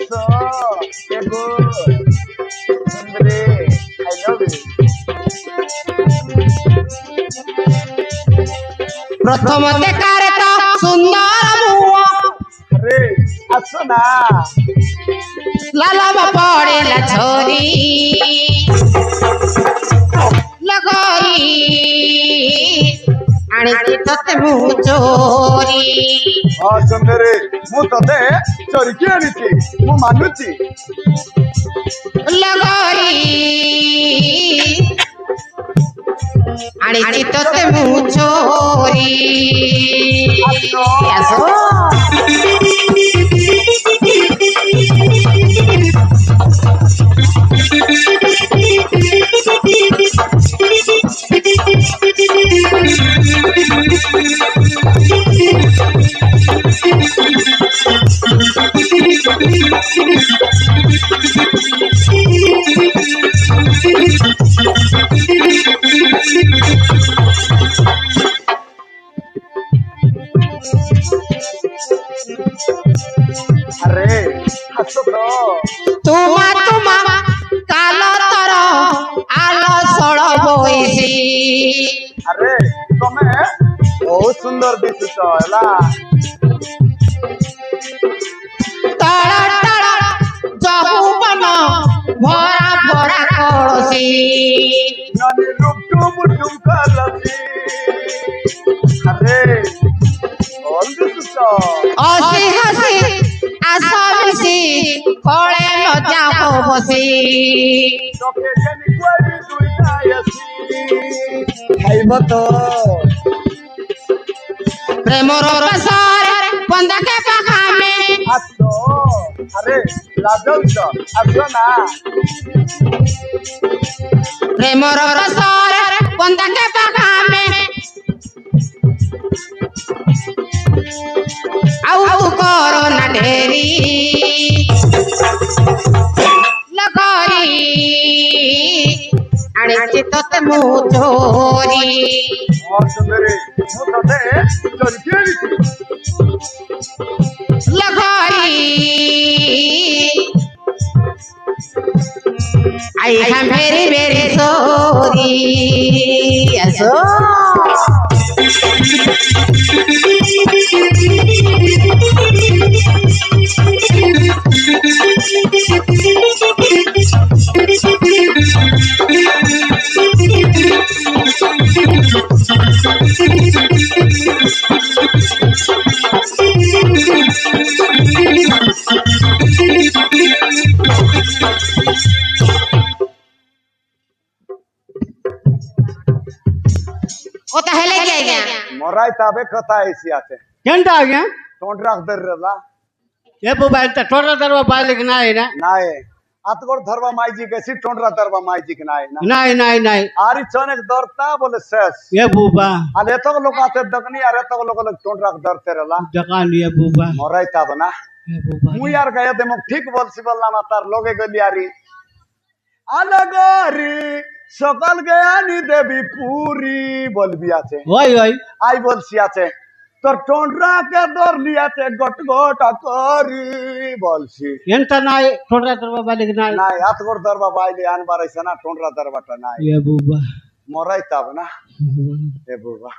So, you're good. Sundari, I love you. प्रथम देखारे तो सुंदर मुआ अरे असो ना लाला पड़े ला छोरी लगोरी आने तोते मुँह चोरी हाँ सुंदरी मु तते चोरी किए नीची मु मानुची लगोरी आने तोते मुँह चोरी असो अरे हसो तो तुमा कालो तरो आलो सड़ो बोईसी अरे तमे बहुत सुंदर दिसुच होला तड़ा तड़ा जहू बनो भरा भरा कड़सी ननी रुक टुम करलसी अरे बोल दिसुच हसी हसी आशा मिसी कड़े लजा हो बसी তোকে জানি কই দুইটাই আছি খাইব তো प्रेमर रसारे बंदा के पखामे আসো আরে লাজল তো আসো না प्रेमर रसारे बंदा के पखामे आउ करो ना ढेरी लगोरी आने तोते मुँह चोरी और सुंदरी मु तते चोरी किए नीची लगोरी आई हम मेरी मेरी सोरी असो कोता हेले क्या गया মরাই তাবে কথা আইছি আছে ಎಂತ ಆಗ টোট রাখ দরলা ಏಪು ಬಾಯ್ ಟೋಟ ತರುವ ಬಾಯ್ಲಿಕ್ಕೆ ನಾಯಿ নাই আতগর ধরবা মাইজি গেছি টোটরা ধরবা মাইজি কি নাই না ನಾಯಿ ನಾಯಿ ನಾಯಿ আরি চনেক ধরতা বলে শেষ ಏ ಬೂಬಾ আর এত লোক আছে দকনি আর এত লোক টোট রাখ ধরতে রলা ಜಕಾನ್ ಏ ಬೂಬಾ মরাই তাব না ಏ ಬೂಬಾ মুই আর গায়ে দে মুখ ঠিক বলছি বললাম আর তার লগে গলি আরি আলগরি সকাল গয়ানি দেবী পুরি বলবি আছে ওই ওই আই বলছি আছে তোর টোনরা কে ধরলি আছে গট গট করি বলছি ಎಂತ ನಾಯಿ ಟೋಟ ತರುವ ಬಾಯ್ಲಿಕ್ಕೆ ನಾಯಿ নাই হাত করে ধরবা বাইলে আনবার আইছে না টোনরা ধরবাটা নাই ಏ ಬೂಬಾ মরাই তাব না এ বাবা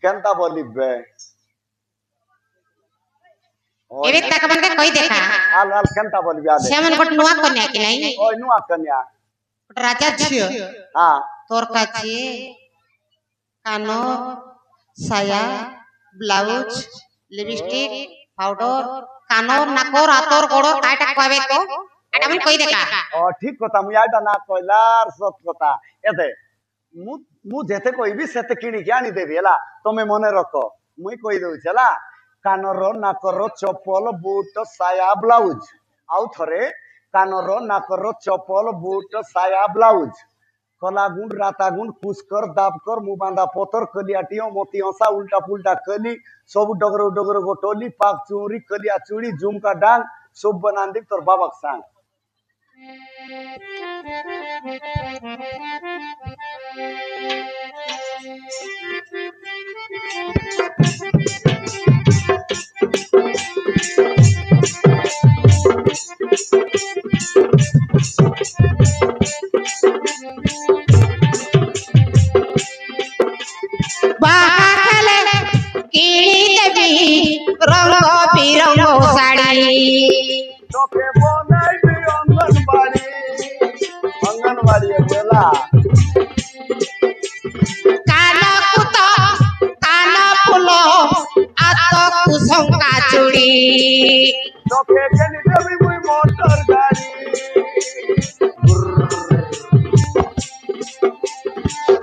কেনতা বলিবে एबे तक मन के कोई देखा আল আল কেনতা বলবি আলে सेमन कोट नुआ कन्या की नहीं ওই নুয়া কন্যা राजा छियो হ্যাঁ तोर काची कानो साया ब्लाउज लिपस्टिक पाउडर कानो नाकोर आतोर गोड़ो काटा कबे को এটা আমি কই দেখা ও ঠিক কথা মুই আইটা না কইলার সত কথা এতে মু মু যেতে কইবি সেতে কিনি কি আনি দেবি এলা তুমি মনে রাখো মুই কই দউছি এলা কানর নাকর চপল বুট সায়া ব্লাউজ আউ থরে কানর নাকর চপল বুট সায়া ব্লাউজ কলা গুণ রাতা গুণ পুষ্কর দাবকর মু বাঁধা পতর কলিয়াটিও মতি হসা উল্টা পুল্টা কলি সব ডগর ডগর গোটলি পাক চুরি কলিয়া চুড়ি ঝুমকা ডাং সব বানান দিব তোর বাবাক সাং বাহা খেলে কিনি দেবি রঙ বিরঙ শাড়ি তোকে বনাইবি অঙ্গনবাড়ি অঙ্গনবাড়ি বেলা কান কুত কান ফুল আত কুসঙ্কা চুড়ি তোকে কিনে দেবি মুই মোটর গাড়ি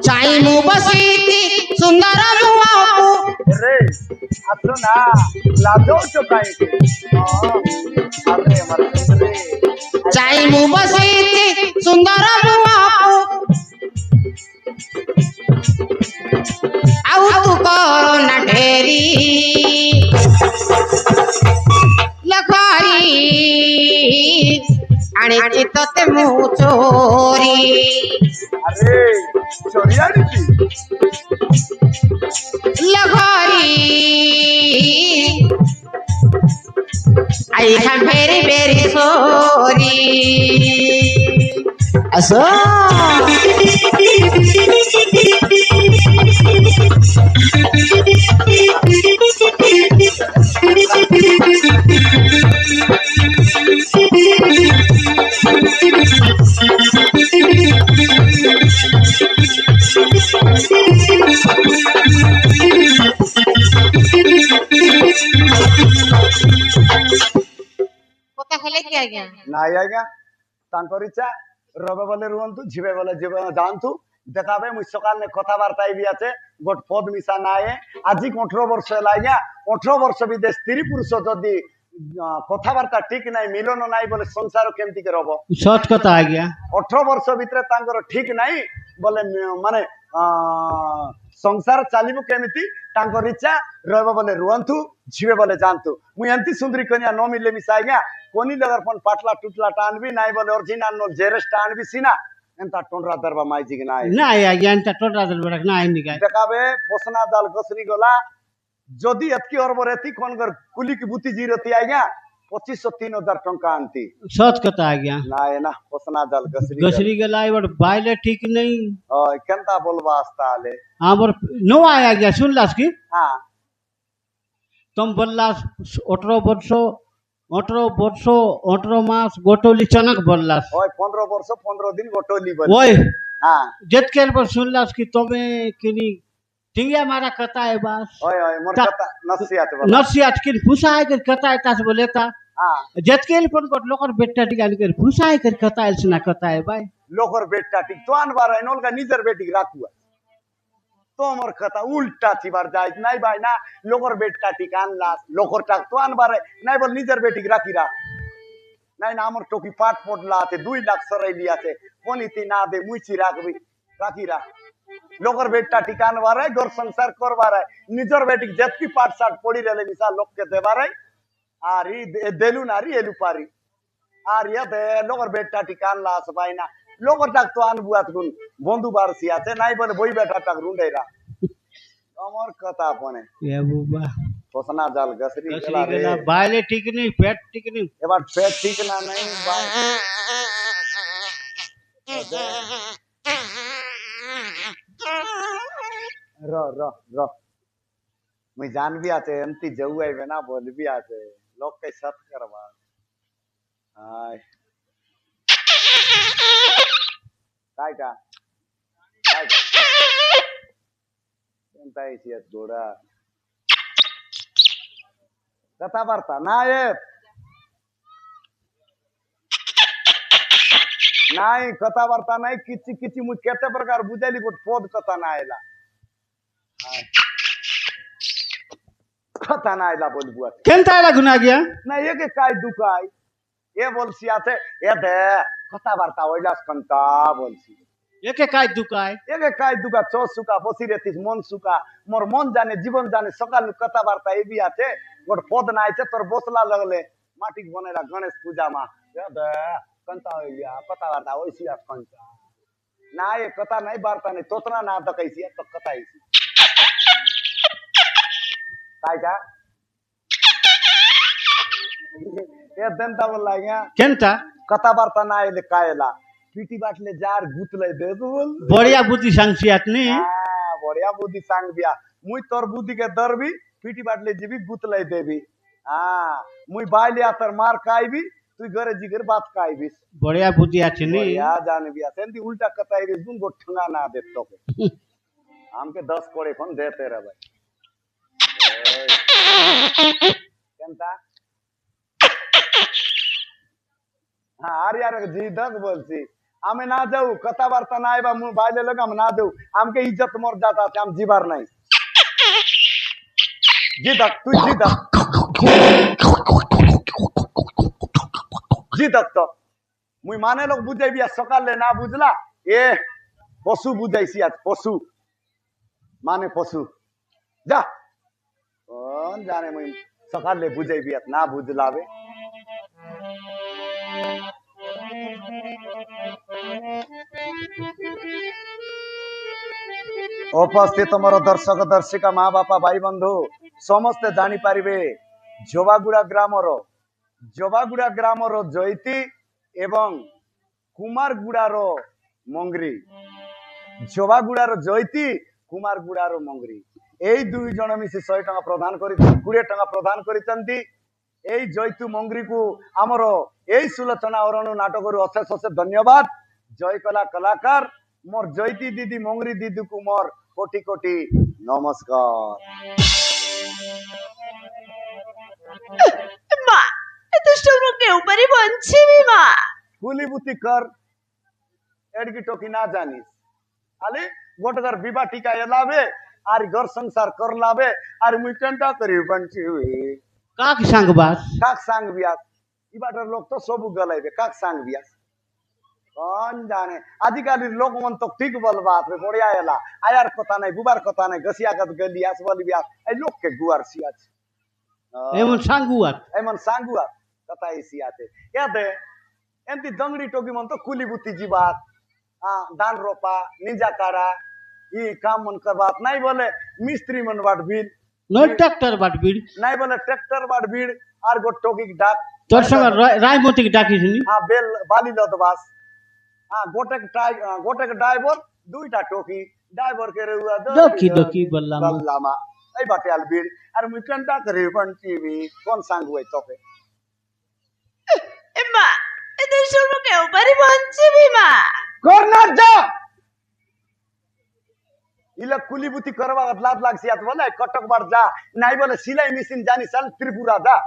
চাইমু বসিতি সুন্দর মুহକୁ রে আসো না লাজো চোকাই আরে আমার রে চাইমু বসিতি সুন্দর মুহକୁ ଆଉ ତୁ କର ନା ଢେରି ଲଖାରି ଆଣିଛି ତତେ ମୁଁ ଚୋରି আরে চড়িয়াড়ি লখরি I am very very sorry আসো কথা হলে কি আজ্ঞা নাই আজ্ঞা তাঙ্কর ইচ্ছা রবে বলে রুহন্তু ঝিবে বলে জীবে জানতু দেখাবে মুই সকালে কথাবার্তা বি আছে গোট পদ মিশা নাই আজি 18 বর্ষ হল আজ্ঞা 18 বর্ষ বিদেশ স্ত্রী পুরুষ যদি কথাবার্তা ঠিক নাই মিলন নাই বলে সংসার কেমতি কে রব সৎ কথা আজ্ঞা 18 বর্ষ ভিতরে তাঙ্কর ঠিক নাই বলে মানে সংসার চালিব কেমিতি তাঙ্কর ইচ্ছা রবে বলে রুহন্তু ঝিবে বলে জানতু মুই এন্তি সুন্দরী কন্যা ন মিলে মিশা আজ্ঞা কোনি লগার ফোন পাটলা টুটলা টানবি নাই বলে অরিজিনাল নো জেরেস্টা আনবি সিনা এন্তা টোনরা দরবা মাইজি কি নাই নাই আজ্ঞা এন্তা টোটা দরবার নাই নিগাই দেখাবে পোসনা দাল গসরি গলা যদি এতকি অরবর এতি কোনগর কুলিকি বুতি জিরতি আইগা 2500-3000 টঙ্কা আনতি সৎ কথা আজ্ঞা নাই না পোসনা দাল গসরি গসরি গেলা এবার বাইলে ঠিক নেই ওই কেনতা বলবা আস্তালে আমার নো আয় আজ্ঞা শুনলাস কি হ্যাঁ तुम बोललास 18 वर्ष 18 मास गोटोली चनक बोललास ওই 15 বর্ষ 15 দিন গটলি বল ओए হ্যাঁ जेतकेल पर सुनलास कि तमे किनी टिंगिया मारा कता है बास ওই ওই মোর তা- কথা নসিয়াত বল नसियात किन फुसाय कर कता है तास बोलेता হ্যাঁ जेतकेल पर गोट लोकर बेटा टिकाल कर फुसाय कर कता है सुना कता है भाई লোকর বেটটা ঠিক তো আনবার হয় নলগা নিজের বেটিক রাখুয়া তোমার কথা উল্টা থিবার যাই নাই ভাই না লোকর বেটটা ঠিক আনলাস লোকর টাক তো আনবার হয় নাই বল নিজের বেটিক রাখিরা নাই না আমার টকি পাট পড়লা আছে 2 লাখ সরাইলি আছে কোনিতি না দে মুইছি রাখবি রাখিরা লোকর বেটটা ঠিক আনবার হয় ঘর সংসার করবার হয় নিজের বেটিক যেতকি পাট সাট পড়ি রেলে মিশা লোককে দেবার হয় আর ই দেলু নারি এলু পারি আর ইয়া দে লোকর বেটটা ঠিক আনলাস ভাই না লোকর টাক তো আনবু আতগুন বন্ধু বারসি আছে নাই বলে বই বেটা টাক রুন্ডাইরা আমার কথা আপনে ये बुबा পোসনা জাল গসরি गसरी গেলা রে गला बाले ठीक नहीं पेट ठीक नहीं এবার পেট ঠিক না নাই ভাই র র র মুই জানবি আছে এমতি যাউ আইবে না বলবি আছে লোক কে সৎ করবা হাই কাইটা কাইটা এন্তাই সিয়াত গোড়া কথাবার্তা না নাই কথাবার্তা নাই কিছু কিছু মুই কেতে প্রকার বুঝাইলি গোট পদ কথা না আইলা কথা না আইলা বলবু আছে केनता लागुना गया না একে কাই দুকাই এ বলছি আছে এ দে কথাবার্তা ওইলাস কন্তা বলছি एके काय दुकाय একে কাই দুকা চো সুকা বসি রেতিস মন সুকা মোর মন জানে জীবন জানে সকাল কথাবার্তা এবি আছে গোট পদ না আইছে তোর বসলা লাগলে মাটিক বনেলা গণেশ পূজা মা এ দে কন্তা হইয়া কথাবার্তা ওইছি আস কন্তা না এ কথা নাই বার্তা নাই তোতনা না দকাইছি তো কথা আইছি তাইটা এ দেনতা বললা ইয়া কেনটা কথাবার্তা না এলে কায়লা পিটি বাটলে যার গুতলাই দে তো বল বড়িয়া বুদ্ধি সাংছি আপনি হ্যাঁ বড়িয়া বুদ্ধি সাং বিয়া মুই তোর বুদ্ধিকে ধরবি পিটি বাটলে যাবি গুতলাই দেবি হ্যাঁ মুই বাইলে আতার মার খাইবি তুই ঘরে জিগের ভাত খাইবিস বড়িয়া বুদ্ধি আছে নি বড়িয়া জানবি সেন্তি উল্টা কথাই রে গুন গোঠঙ্গা না দে তোকে हमके 10 कोड़े फोन देते रे भाई কেনতা হ্যাঁ আর यार জি দক বলছি আমি না যাও কথাবার্তা নাই বা মু বাইলে লোক আমি না দেও हमके इज्जत मर्यादा আছে আমি জিবার নাই জি দক তুই জি দক তো মুই মানে লোক বুঝাইবি আর সকালে না বুঝলা এ পশু বুঝাইছি আজ পশু মানে পশু যা কোন জানে মুই সকালে বুঝাইবি আর না বুঝলাবে उपस्थित मोर दर्शक दर्शिका माँ बापा भाई बंधु समस्ते जानी पारिबे जोबागुड़ा ग्रामर जयती एवं कुमारगुड़ार मंगरी जोबागुड़ार जयती कुमारगुड़ार मंगरी এই দুই জন মিশি 100 টাকা প্রদান করি 20 টাকা প্রদান করিছন্তি এই জয়তু মঙ্গরিকু আমার এই সুলোচনা অরণ্য নাটকরু অশেষ অশেষ ধন্যবাদ জয় কলা কলাকার মোর জয়তী দিদি মঙ্গরি দিদিকু মোর কোটি কোটি নমস্কার মা এত সৌরকে উপরে বঞ্চিবি মা কুলিবুতি কর এডকি টকি না জানিস আলে গোটগার বিবাহ টিকা এলাবে আর ঘর সংসার করলাবে আর মুই কেনটা করি বঞ্চিবি কাক সাংবাস কাক সাং বিয়াস ইবাটার লোক তো সবু গলাইবে কাক সাং বিয়াস কোন জানে আদিকালির লোক মন তো ঠিক বলবা আপনি বড়িয়া এলা আয়ার কথা নাই বুবার কথা নাই গসিয়া গত গলিয়াস বলিবিয়াস এই লোককে গুয়ার সিয়াছ এমন সাঙ্গুয়াত এমন সাঙ্গুয়া কথা এসিয়াতে এতে এন্তি দংড়ি টকি মন তো কুলিবুতি জিবাত দান রোপা নিজা কারা ই কাম মন করবাত নাই বলে মিস্ত্রি মন বাট ভিড় নয় ট্রাক্টর বাটবিড় নাই বলে ট্রাক্টর বাট ভিড় আর গো টকি ডাক তোর সঙ্গে রায়মতিকে ডাকিসনি বেল বালি লদবাস গোটেক ড্রাইভার দুইটা টকি ড্রাইভার কে রেউয়া দকি দকি বললাম বললামা এই বাটে আলবির আর মুই কেনটা করে বঞ্চিবি কোন সাঙ্গ হই তোকে মা এত সৌরকে উপরে বঞ্চিবি মা কর্নার যা ইলা কুলিবুতি করবা লাভ লাগছি আত বলে কটক বার যা নাই বলে সিলাই মেশিন জানি চাল ত্রিপুরা যা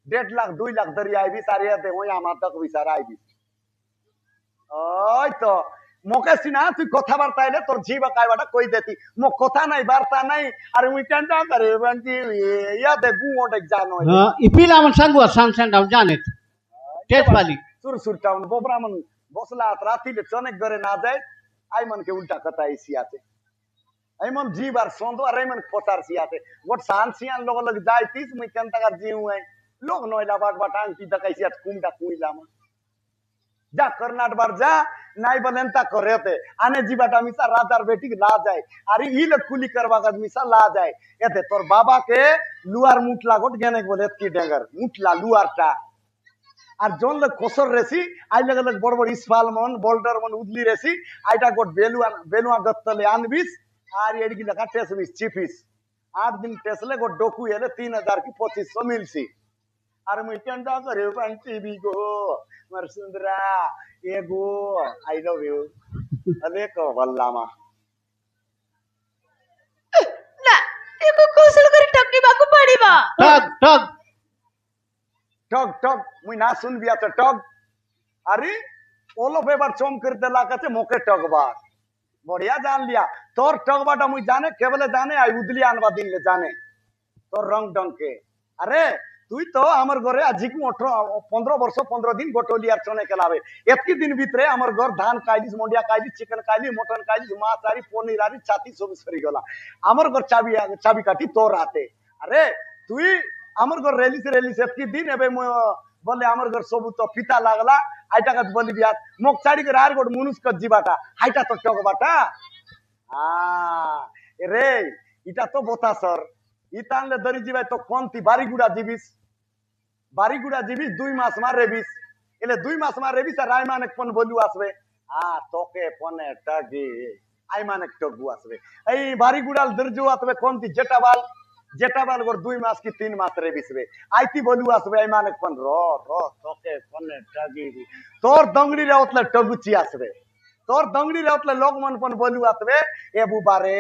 1.5 লাখ 2 লাখ ধরি আইবি সারিয়া দে ওই আমার তক বিচার আইবি ওই তো মোকে সিনা তুই কথাবার্তা এলে তোর জিবা কাইবাটা কই দেতি মো কথা নাই বার্তা নাই আর মুই কেনটা করে বঞ্চি ইয়াতে গুঁড়ে জানো হ্যাঁ ইপিলা আমার সাঙ্গুয়া সাংসান্ডাম জানেত টেটপালি সুর টাউন বোবরামন বসলা রাতিলে চনেক ঘরে না যায় আইমনকে উল্টা কথা আইসিয়াতে আইমন জীব আর সন্দ আর আইমন পচার সিয়াতে গোট সানসিয়ান লগ লগ যাইতিস মুই কেনটা জিউ আই লোক নয়লা বাট বাট আংটি দেখাইছিয়াত কুমটা কুইলাম যা কর্নাট বার যা নাই বলেন তা করেতে আনে জীবাটা মিশা রাজার বেটি লা যায় আর ইল কুলি করবা কাজ মিশা লা যায় এতে তোর বাবাকে লুয়ার মুটলা গোট গেনে বলে কি ডেঙ্গার মুটলা লুয়ারটা আর জন লোক কোসর রেসি আই লগে লগে বড় বড় ইসফাল মন বোল্ডার মন উদলি রেসি আইটা গোট বেলুয়া গত্তলে আনবিস আর এডকি লেখা টেসবিস চিপিস 8 দিন টেসলে গোট ডকু এলে 3000 কি 2500 মিলছি আর মুই কেনটা করে বাঞ্চিবি গো মার সুন্দরা এ গো আই লাভ ইউ আলে কো বললামা না একো কৌশল করে টকিবাকু পড়িবা টক টক টক টক মুই না শুনবি আছে টক আরে ওলো এবার চম করে দেলা কাছে মোকে টকবা বড়িয়া জান লিয়া তোর টকবাটা মুই জানে কেবলে জানে আই উদলি আনবা দিলে জানে তোর রং ডংকে আরে তুই তো আমার ঘরে আজি 15 বর্ষ 15 দিন গোটলিয়ার চনে খেলাবে এতকি দিন ভিতরে আমার ঘর ধান খাইলিস মন্ডিয়া খাইলিস চিকেন খাইলিস মটন খাইলিস মাছ আরি পনির আরি ছাতি সব সরি গলা আমার ঘর চাবি কাটি তোর হাতে আরে তুই আমার ঘর রেলিস এতকি দিন এবে বলে আমার ঘর সবু তো পিতা লাগলা আইটা কাজ বলি বিয়াত মোক ছাড়ি করে আর গোট মনুষ কর জিবাটা হাইটা তো টকবাটা রে এটা তো বতাসর ইতানলে ধরি জিবাই তো কোনতি বাড়ি গুড়া জিবিস বাড়িগুড়া যাবিস 2 মাস মা রেবিস এলে 2 মাস মা রেবিস আর আই মানে কোন বলু আসবে তোকে পনে টাগি আই মানে টগু আসবে এই বাড়িগুড়াল দর্জু আসবে কোনটি যেটা বাল ওর 2 মাস কি 3 মাস রেবিসবে আইতি বলু আসবে আই মানে কোন তোকে পনে টাগি তোর দংড়ি রে উতলে টগুচি আসবে তোর দংড়ি রে উতলে লোক মন পন বলু আসবে এ বুবারে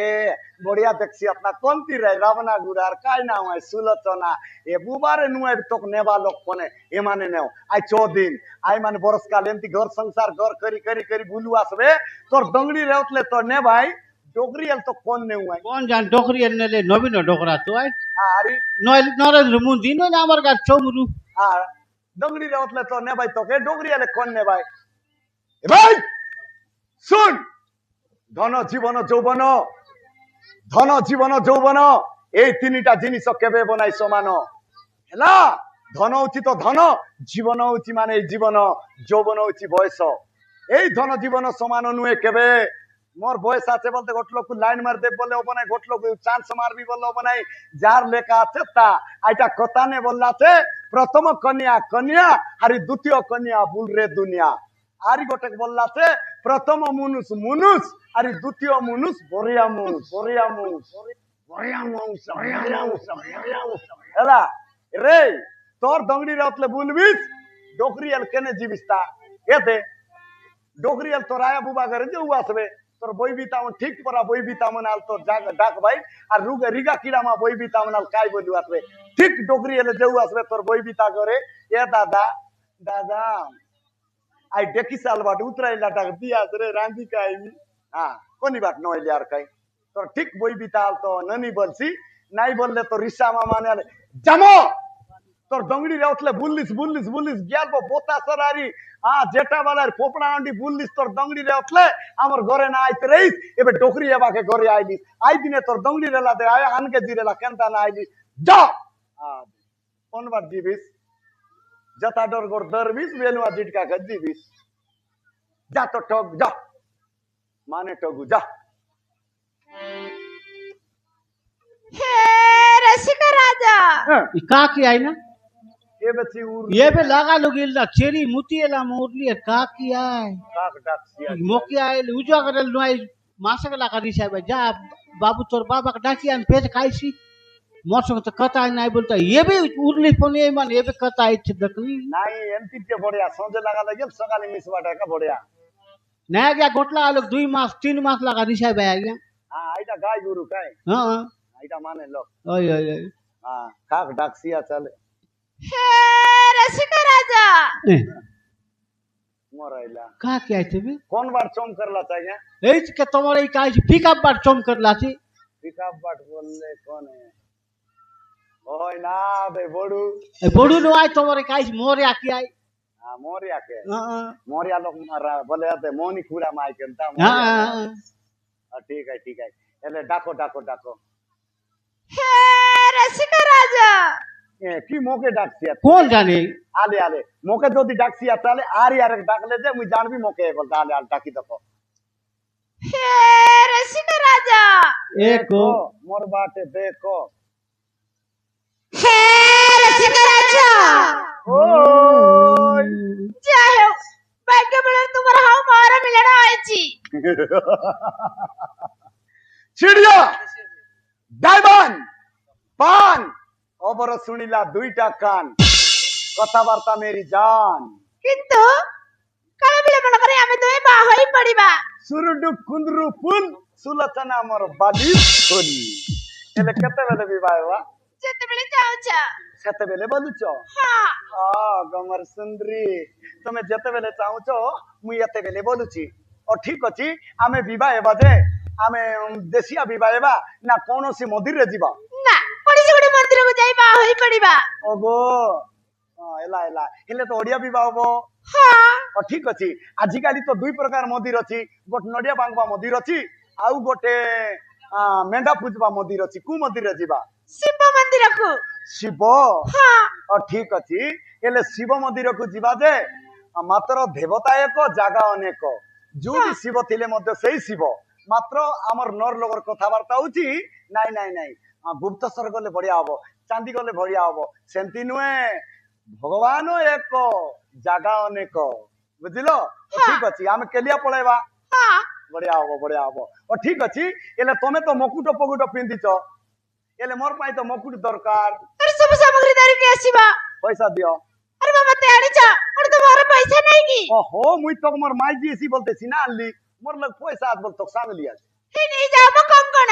বড়িয়া দেখছি আপনা কোনটি রে রাবনা গুড়ার কাই না হয় সুলোচনা এ বুবারে নুয়ে তোক নেবা লোক পনে এ মানে নেও আই 4 দিন আই মানে বরসকাল এমতি ঘর সংসার ঘর করি করি করি বুলু আসবে তোর দংড়ি রে উতলে তো নে ভাই ডোগরি এল তো কোন নেউ আই কোন জান ডোকরি নেলে নবীন ডোকরা তো আই আরে নরেন্দ্র মোদি নো আমার গা চমরু আর ডোগরি রে উতলে তো নে ভাই তোকে ডোগরি এলে কোন নে ভাই এ ভাই শুন ধন জীবন যৌবন এই তিনটা জিনিস কেবে বনাই সমান হেলা ধন হচ্ছে তো ধন জীবন হচ্ছে মানে এই জীবন যৌবন হচ্ছে বয়স এই ধন জীবন সমান নুয়ে কেবে মোর বয়স আছে বলতে গোটলোক লাইন মার দেব বলে ওপনে গোটলোক চান্স মারবি বলে ওপনে যার লেখা আছে তা এটা কথা নে বললা আছে প্রথম কন্যা আর দ্বিতীয় কন্যা বুল রে দুনিয়া আর গোটে বললা আছে প্রথম মুনুষ আর দ্বিতীয় মুনুষ বরিয়া হেলা রে তোর দংড়ি রাতলে বলবিস ডোকরিয়াল কেনে জীবিস তা এতে ডোকরিয়াল তোর আয়া বুবা করে যে আসবে তোর বই বিতাম ঠিক পরা বই বিতাম নাল তোর ডাক ভাই আর রিগা কিরামা বই বিতাম নাল কাই বলু আসবে ঠিক ডোকরিয়ালে যে আসবে তোর বই বিতা করে এ দাদা আই ডেকি সাল বাট উতরাইলা ডাক দিয়া রে রাঁধি কাইনি কোনি বাট নইলে আর কাই তোর ঠিক বই বিতাল তো ননি বলছি নাই বললে তো রিসা মামা মানে জামো তোর দংড়ি রে উঠলে বুল্লিস গেলবো বোতা সরারি যেটা বলার পোপড়া আন্ডি বুল্লিস তোর দংড়ি রে উঠলে আমার ঘরে না আইতে রইস এবার ডোকরি এবাকে ঘরে আইলিস আই দিনে তোর দংড়ি রে লাতে আয় আনকে জিরেলা কেনতা না আইলিস যা কোন বার দিবিস যতা ডর গোর দরবিস বেনুয়া জিটকা কে দিবিস যা তো টক যা মানে টগু যা হে রসিকা রাজা का की आई ना ये बच्ची उर ये पे लगा लोगिल ना चेरी मुती एला मोरली का की आई काक डाक्सिया मोकी आई उजवा करल नुई मासक ला करी साहब जा बाबू तोर बाबा का डाकी आन पेट खाईसी मोसक तो कता नहीं बोलता ये भी उरली पने मन ये भी कता आई दकनी नाही एमती के बढ़िया सोजे लगा लगे सकाले मिस बाटा का बढ़िया नया गया गोटला लोग 2 मास 3 मास लगा रिसा बे आ गया हां आइटा गाय गुरु काय हां आइटा माने लो ओय ओय हां काक डाक्सिया चले হে রসিকা রাজা मोराइला का क्या थे बे कौन बार चोम करला चाहिए ए के तुम्हारे का पिकअप बार चम करला थी पिकअप बाट बोलले कौन है ओय ना बे बड़ू बड़ू नो आई तुम्हारे का मोरे आकी आई हां मोरिया के हां मोरिया लोग मारा बोले आते मोनी खुरा माई केनता हां ठीक है एले डाको হে রসিকা রাজা ए की मोके डाक्सिया कौन जाने आले मोके যদি ডাকছিয়া তাহলে আর আরেক ডাকলে যে মুই জানবি মোকে বলতা আলে আল ডাকি দেখো হে রসিকা রাজা एको মোর বাটে দেখো হে রসিকা রাজা ওই যাই হোক ভাগ্য বলে তোমার হাও মারা মিলন হয়েছি চিড়িয়া ডাইবান পান অবর শুনিলা দুইটা কান কথাবার্তা মেরি জান কিন্তু কাল বলে মনে করে আমি দুই মা হই পড়িবা সুরুডু কুন্দরু ফুল সুলচনা মোর বাড়ি ফুল এলে কেতেবেলে বিবাহ হওয়া যেতেবেলে যাওছা সেতেবেলে বলুছ হ্যাঁ গমর সুন্দরী তুমি যেতেবেলে চাହୁଛ মুই এতেবেলে বলুছি ও ঠিক ଅଛି ଆମେ ବିବାହ ହେବା ଯେ ଆମେ ଦେଶିଆ ବିବାହ ହେବା ନା କୌଣସି ମନ୍ଦିରରେ ଯିବା না কইছে গুড়ি মন্দিরକୁ যাই মা হই পড়িবা ଓଗୋ ହେଲା ହେଲେ ତ ଓଡିଆ ବିବାହ ହବ হ্যাঁ ঠিক ଅଛି ଆଜିକାଲି ତ ଦୁଇ ପ୍ରକାର ମନ୍ଦିର ଅଛି ଗୋଟେ ନଡିଆ ଭାଙ୍ଗବା ମନ୍ଦିର ଅଛି ଆଉ ଗୋଟେ ମେଣ୍ଢା ପୂଜବା ମନ୍ଦିର ଅଛି କୋଉ ମନ୍ଦିରରେ ଯିବା শিব মন্দিরକୁ ଶିବ হ্যাঁ ঠিক ଅଛି ହେଲେ ଶିବ ମନ୍ଦିରକୁ ଯିବା ଯେ ମାତ୍ର ଦେବତା ଏକ ଜାଗା ଅନେକ ଯୋଉଠି ଶିବ ଥିଲେ ମଧ୍ୟ ସେଇ ଶିବ ମାତ୍ର ଆମର ନର ଲୋକର କଥାବାର୍ତ୍ତା ହଉଛି ନାଇଁ ଗୁପ୍ତେଶ୍ୱର ଗଲେ ବଢିଆ ହବ ଚାନ୍ଦି ଗଲେ ବଢିଆ ହବ ସେମିତି ନୁହେଁ ভগবান এক জাগা অনেক বুঝিল ঠিক আছে আমি কেলিয়া পড়াইবা হ্যাঁ বড়িয়া হব ও ঠিক আছে এলে তুমি তো মকুট পকুট পিন্ধিছ এলে মোর পাই তো মুকুট দরকার আরে ସବୁ ସାମଗ୍ରୀ ଧରିକି ଆସିବା পয়সা দিও আরে বাবা তে আଣିছ ওর তো ମୋର পয়সা নাই কি ওহো মুই তো মোর মাই দিয়েছি বলতেছি না আনলি মোর লোক পয়সা আজ বল তো সামলি আছে এই নিয়ে যাবো কঙ্কণ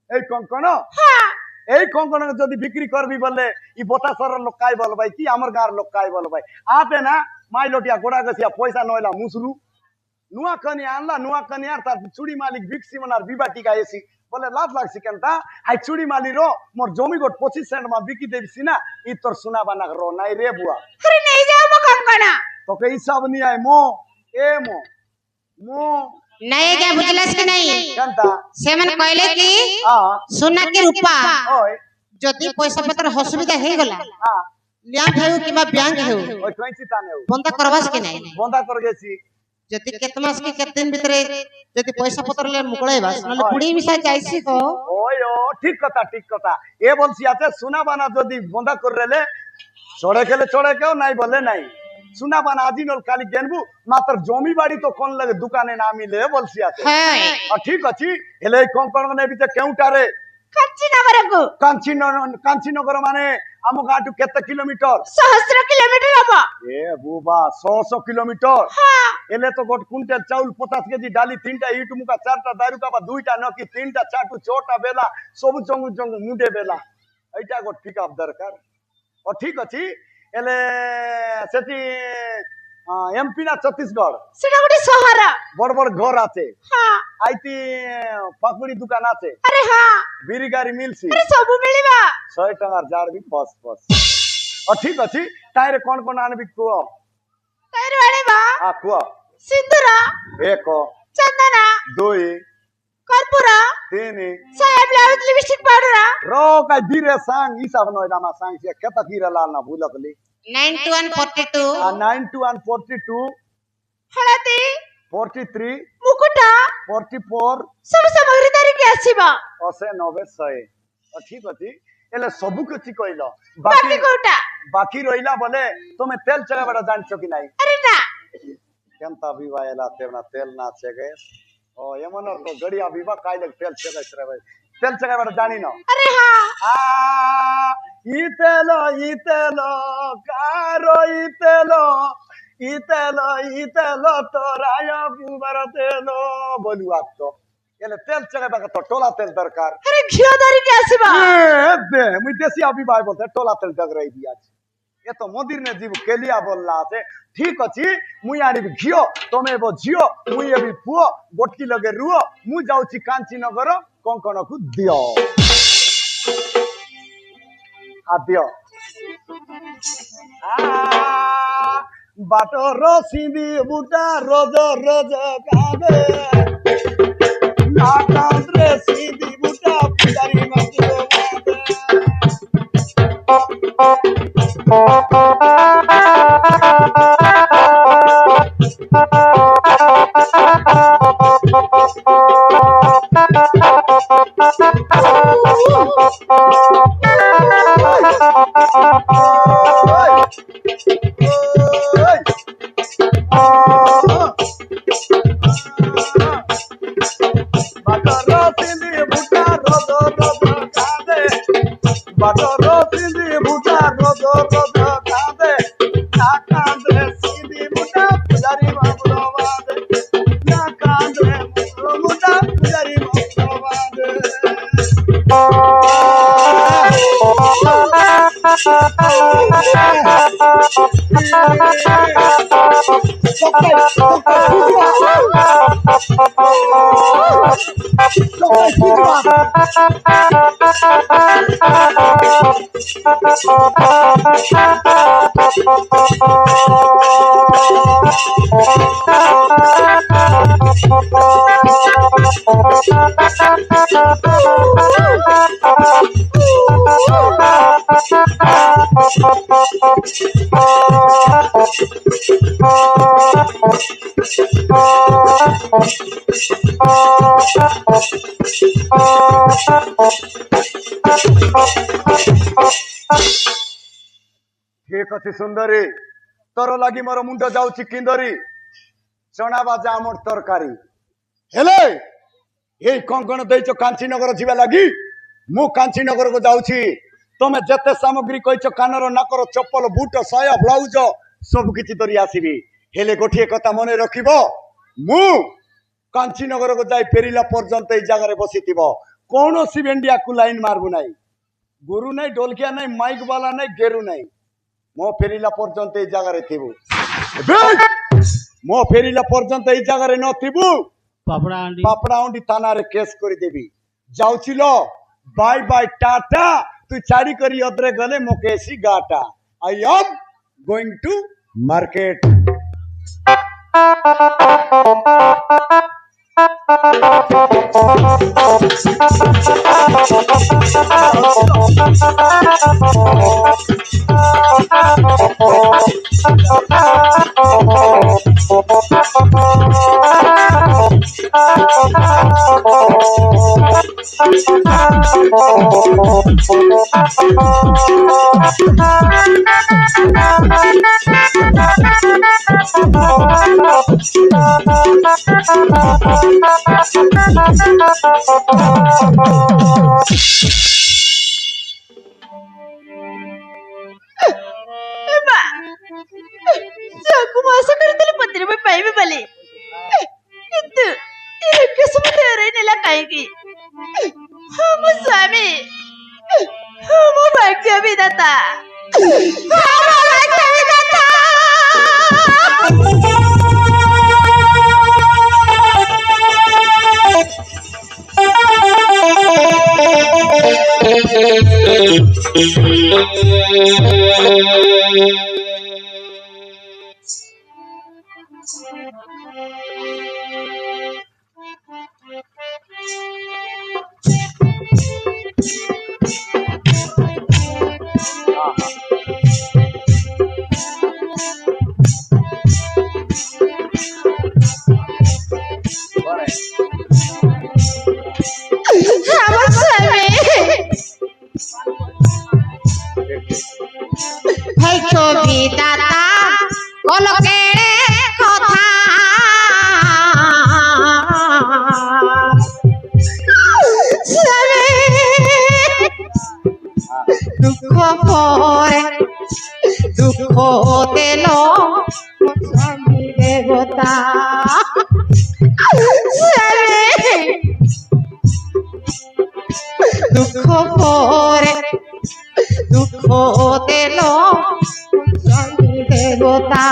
এই কঙ্কন হ্যাঁ এই কঙ্কন যদি বিক্রি করবি বললে ই বতাসর লোক কাই বল ভাই কি আমার গাঁর লোক কাই বল ভাই আতে না মাই লটিয়া গোড়া গছিয়া পয়সা নইলা মুসরু নুয়া কনিয়া আনলা নুয়া কনিয়া তার চুড়ি মালিক বিক্সি মনার বিবা টিকা এসি বলে লাভ লাগছি কেনটা আই চুড়ি মালিরো মোর জমি গোট 25 সেন্ট মা বিকি দেবিছি না ই তোর সোনা বানা রো নাই রে বুয়া আরে নিয়ে যাবো কঙ্কণ তোকে হিসাব নি আই মো এ মো মো नहीं क्या बुझलस कि नहीं কেনটা से मन कहले कि আ सोना के रूपा ওই जदि पैसा पत्र असुविधा हे गला আ ল্যাম্প হেউ কিংবা ব্যাংক হেউ ওই কইছি তানে বন্ধ করবাস কি নাই বন্ধা করে গেছি যদি কেত মাস কি কেত দিন ভিতরে যদি পয়সা পত্র লে মুকলাইবাস নলে কুড়ি মিশা চাইছি কো ওই ও ঠিক কথা এ বলছি আছে সোনা বানা যদি বন্ধা করে রেলে চড়ে খেলে চড়ে কেউ নাই বলে নাই সোনা বানা আজি নল কালি গেনবু মাত্র জমি বাড়ি তো কোন লাগে দোকানে না মিলে বলছি আছে হ্যাঁ ঠিক আছে এলে এই কঙ্কন নে বিতে কেউটারে কাঞ্চি নগরକୁ কাঞ্চিনগর মানে ଆମ ଗାଁଠୁ କେତେ କିଲୋମିଟର 100 কিলোমিটার হবো এ বুবা 100 কিলোমিটর হ্যাঁ এলে তো গোট কুইন্টাল চাউল 50 কেজি ডালি 3টা ইট মুকা 4টা দারুকা বা 2টা নকি 3টা 4টু 6টা বেলা সবু জঙ্গু জঙ্গু মুডে বেলা এইটা গোট পিকআপ দরকার ও ঠিক আছে এলে সেটি এমপি না ছত্তিশগড় সেটা ଗୋଟେ সহারা বড় বড় ঘর আছে হ্যাঁ আইতি পাকুড়ি দোকান আছে আরে হ্যাঁ বিড়ি গাড়ি মিলছি আরে ସବୁ ମିଳିବା 100 টাকার জার বি পস পস ও ঠিক আছে তাইরে কোন কোন আনবি কুও তাইরে আଣିବା আ কুও সিন্দুর এক চন্দন 2 কর্পূর 3 সায়া ব্লাউজ লিপস্টিক পাউডার रो का धीरे सांग हिसाब नय दामा सांग से केता कीरा लाल ना भूलकली 9142 9142 ହଳଦୀ 43 ମୁକୁଟ 44 ସବୁ ସାମଗ୍ରୀ ଧରିକି ଆସିବା 80 90 100 ठीक अछि एले सबु किछि कइलो ବାକି କୋଉଟା बाकी रहिला बोले तुमे तेल चगाबडा जानछो कि नाही আরে না केनता विवायला तेना तेल ना छेगे ओ यमनर तो गड़िया विवा काइले तेल छेगस रे भाई तेल चगाबडा जानि न আরে হ্যাঁ आ इतेलो कारो इतेलो तोराय बुबर तेलो बोलुआ तो एले तेल चगाबा तो टोला तेल दरकार আরে ঘিও ধরিକି ଆସିବା ए बे मुई देसी अभी भाई बोलते टोला तेल दग रही दिया ये तो मंदिर ने जीव केलिया बोलला से ठीक अछि मुई आनी घियो तमे बो झियो मुई अभी पुओ गोटकी लगे रुओ मु जाउची कांची नगर कंकण को दियो आ दियो आ बाटो रोसिदी बुटा रोज रोज काबे ना कांद्रे सीधी बुटा पुजारी मंदिर ঠিক ଅଛି ସୁନ୍ଦରୀ, ତୋର ଲାଗି ମୋର ମୁଣ୍ଡ ଯାଉଛି କିନ୍ଦରୀ, ଚଣା ବାଜା ଆମର ତରକାରୀ। ହେଲେ ଏଇ କଙ୍କଣ ଦେଇଛ କାଞ୍ଚିନଗର ଯିବା ଲାଗି, ମୁଁ କାଞ୍ଚିନଗରକୁ ଯାଉଛି। ତମେ ଯେତେ ସାମଗ୍ରୀ କହିଛ କାନର ନାକର ଚପଲ ବୁଟ ସାୟା ବ୍ଲାଉଜ ସବୁ କିଛି ଧରି ଆସିବି। ହେଲେ ଗୋଟିଏ କଥା ମନେ ରଖିବ, ମୁଁ କାଞ୍ଚିନଗରକୁ ଯାଇ ଫେରିଲା ପର୍ଯ୍ୟନ୍ତ ଏଇ ଜାଗାରେ ବସିଥିବ। କୌଣସି ଭେଣ୍ଡିଆକୁ ଲାଇନ ମାରବୁ ନାହିଁ। ଗୁରୁ ନାହିଁ, ଢୋଲକିଆ ନାହିଁ, ମାଇକ ବାଲା ନାହିଁ, ଗେରୁ ନାହିଁ। ମୋ ଫେରିଲା ପର୍ଯ୍ୟନ୍ତ ଏଇ ଜାଗାରେ ଥିବୁ। ମୋ ଫେରିଲା ପର୍ଯ୍ୟନ୍ତ ଏଇ ଜାଗାରେ ନଥିବୁ, ପାପଡ଼ାହାଣ୍ଡି ଥାନାରେ କେସ୍ କରିଦେବି। ଯାଉଛି ଲ, ବାଇ ବାଇ ଟାଟା। ତୁ ଛାଡ଼ି କରି ଅଦ୍ରେ ଗଲେ ମୋ କେସି ଗାଟା। I am going to market. ମା ଯାହାକୁ ମୁଁ ଆଶା କରିଥିଲି ପତିରେ ମୁଁ ପାଇବି ବୋଲି, କିନ୍ତୁ ଏ ରାକ୍ଷସ ମତେ ହରାଇ ନେଲା କାହିଁକି? ହଁ ମୋ ସ୍ୱାମୀ, ହଁ ମୋ ଭାଗ୍ୟ ବିଧାତା, ହଁ ମୋ ଭାଗ୍ୟ ବିଧାତା। বিধাতা কলকে কথা দুঃখ পরে দুঃখ দিল স্বামী দেবতা দুঃখ পরে দুঃখ দিল স্বামী দেবতা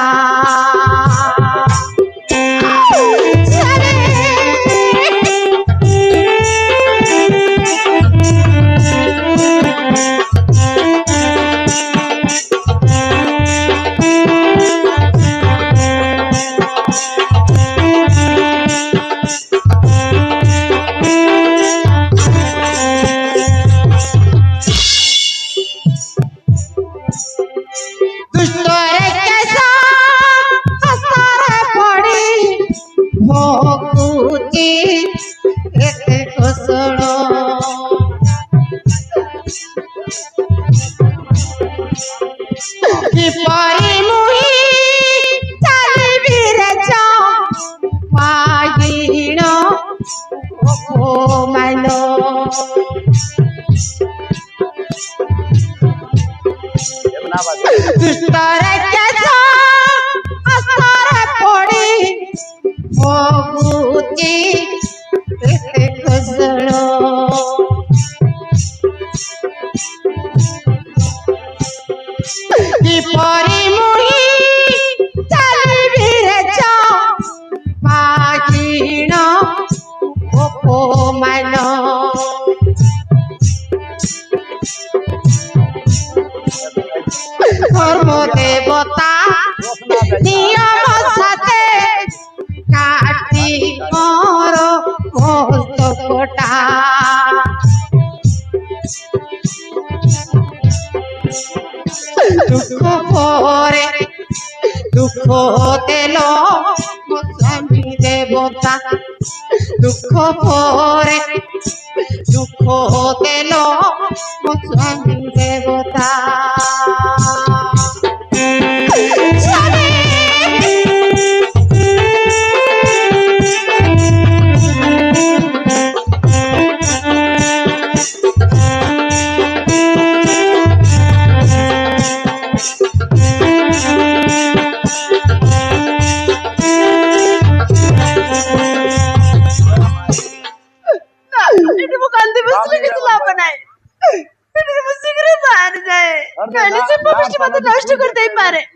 দেবতা নিয়ম সাথে কাটি মোর মস্তকটা দুঃখ পরে দুঃখ দিল স্বামী দেবতা দুঃখ পরে দুঃখ দিল স্বামী দেবতা ଏଠି ମୁଁ କାନ୍ଦି ବସିଲେ କିଛି ଲାଭ ନାହିଁ ଏଠି ମୁଁ ଶୀଘ୍ର ବାହାରି ଯାଏ କାଲି ସେ ପବିଷ୍ଟି ମତେ ନଷ୍ଟ କରିଦେଇପାରେ